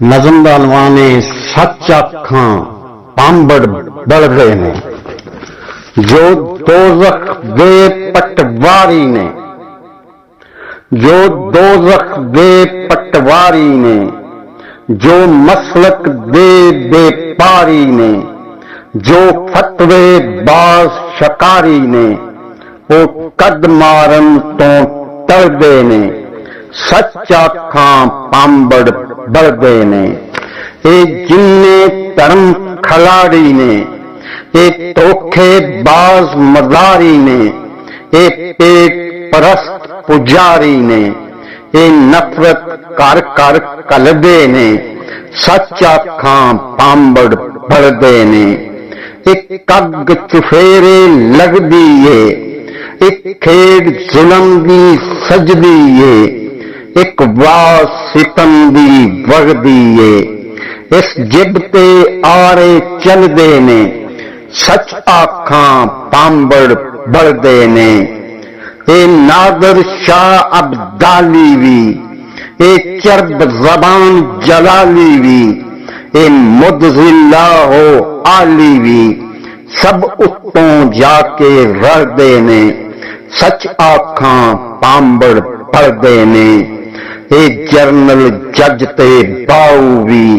نظم دا عنوان سچ آکھاں پامبڑ بڑھ گئے نے، جو دوزخ دے پٹواری نے، جو دوزخ دے پٹواری نے، جو مسلک دے بے پاری نے، جو فتوے باز شکاری نے، وہ قد مارن تو ٹردے نے، سچ آکھاں پامبڑ بڑھدے نے، اے جنے دھرم کھلاڑی نے، اے دھوکھے باز مزاری نے، اے پیٹ پرست پجاری نے، اے نفرت کر کر کلدے نے، سچ آکھاں پامبڑ بڑھدے نے، ایک کگ چفیرے لگدی ہے، ایک کھیڑ ظلم دی سجدی ہے، ایک واز ستم دی وغدی ہے، اس جب تے آرے چل دے نے، سچ آکھاں پامبڑ بڑھدے نے، اے نادر شاہ عبدالی وی، اے چرب زبان جلالی وی، اے مدذلہ ہو عالی وی، سب اتوں جا کے رڑدے نے، سچ آکھاں پامبڑ بڑھدے نے، اے جرنل جج تے باؤ وی،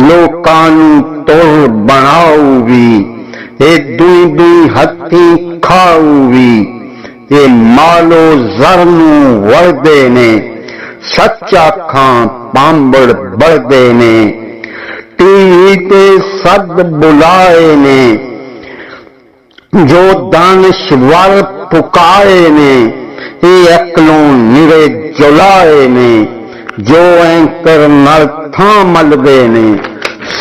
لوکاں نوں تر بناؤ وی، اے دوئی دوئی ہتھی کھاؤ وی، اے مالو زر نوں وردے نے، سچ آکھاں پامبڑ بڑھدے نے، ٹی وی تے سد بلائے نے، جو دانشور پکائے نے، اے عقلوں نرے جلائے نے، جو اینکر نر تھاں ملدے نے،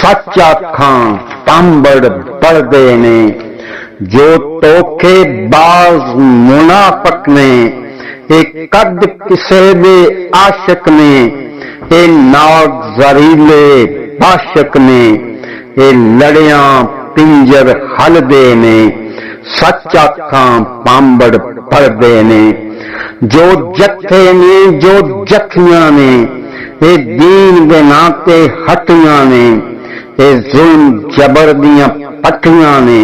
سچ آکھاں پامبڑ بڑھدے نے، جو توکھے باز منافق نے، اے قد کسے دے عاشق نے، اے ناگ زریلے باشق نے، اے لڑیاں پنجر ہلدے نے، سچ آکھاں پامبڑ بڑھدے نے، جو جتھے نے جو جتھیاں نے، اے دین دے ناتے ہٹیاں نے، اے ظلم جبر دیاں پٹیاں نے،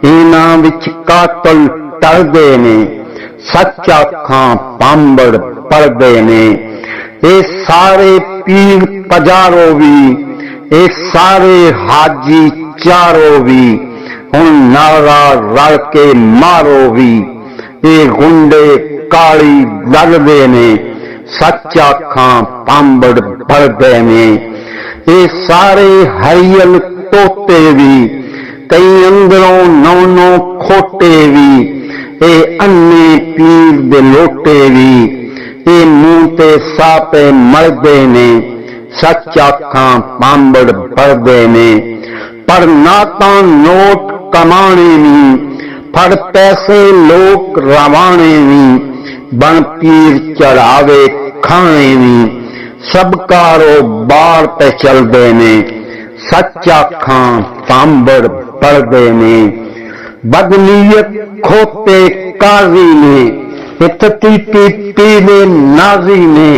انہاں وچ قاتل ٹردے نے، سچ آکھاں پامبڑ بڑھدے نے، اے سارے پیر پجارو وی، اے سارے حاجی چارو وی، ہن نعرہ رل کے مارو وی، اے گنڈے کالی لگدے نے، سچ آکھاں پامبڑ بڑھدے نے، اے سارے ہریل توتے وی، کئی اندروں نو نو کھوٹے وی، اے انے پیر دے لوٹے وی، اے منہ تے ساپے مردے نے، سچ آکھاں پامبڑ بڑھدے نے، پر ناتاں نوٹ کمانے وی، پھڑ پیسے لوک روانے وی، بن پیر چڑھاوے کھانے وی، سب کاروبار پہ چل دے نے، سچ آکھاں پامبڑ بڑھدے نے، بدنیت کھوتے قاضی نے، اتتی پیلے نازی نے،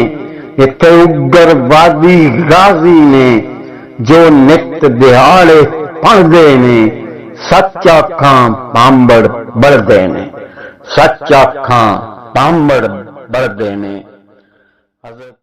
ات اگر وادی غازی نے، جو نت دہاڑے پڑھدے نے، سچ آکھاں پامبڑ بڑھدے نے، سچ آکھاں پامبڑ بڑھدے نے۔ حضرت